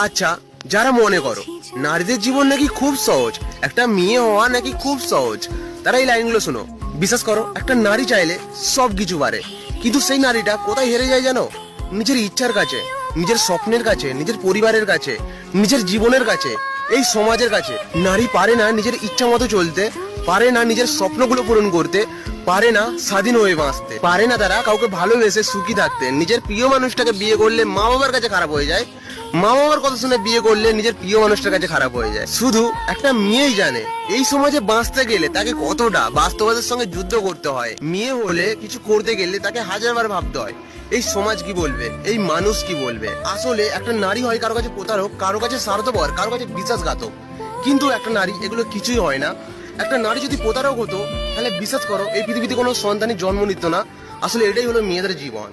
আচ্ছা, যারা মনে করো নারীদের জীবন নাকি খুব সহজ, একটা মেয়ে হওয়া নাকি খুব সহজ, তারা এই লাইনগুলো শোনো। বিশ্বাস করো, একটা নারী চাইলে সবকিছু পারে, কিন্তু সেই নারীটা কোথায় হেরে যায় জানো? নিজের ইচ্ছার কাছে, নিজের স্বপ্নের কাছে, নিজের পরিবারের কাছে, নিজের জীবনের কাছে, এই সমাজের কাছে। নারী পারে না নিজের ইচ্ছা মতো চলতে, পারে না নিজের স্বপ্নগুলো পূরণ করতে, পারে না স্বাধীন হয়ে বাঁচতে, পারে না তারা কাউকে ভালোবেসে সুখী থাকতে। নিজের প্রিয় মানুষটাকে বিয়ে করলে মা বাবার কাছে খারাপ হয়ে যায়, মা বাবার কথা শুনে বিয়ে করলে নিজের প্রিয় মানুষটার কাছে খারাপ হয়ে যায়। শুধু একটা মেয়েই জানে এই সমাজে বাঁচতে গেলে তাকে কতটা বাস্তবতার সঙ্গে যুদ্ধ করতে হয়। মেয়ে হলে কিছু করতে গেলে তাকে হাজারবার ভাবতে হয়, এই সমাজ কি বলবে, এই মানুষ কি বলবে। আসলে একটা নারী হয় কারো কাছে প্রতারক, কারো কাছে স্বার্থপর, কারো কাছে বিশ্বাসঘাতক, কিন্তু একটা নারী এগুলো কিছুই হয় না। একটা নারী যদি প্রতারক হতো, তাহলে বিশ্বাস করো এই পৃথিবীতে কোনো সন্তানের জন্ম নিত না। আসলে এটাই হলো মেয়েদের জীবন।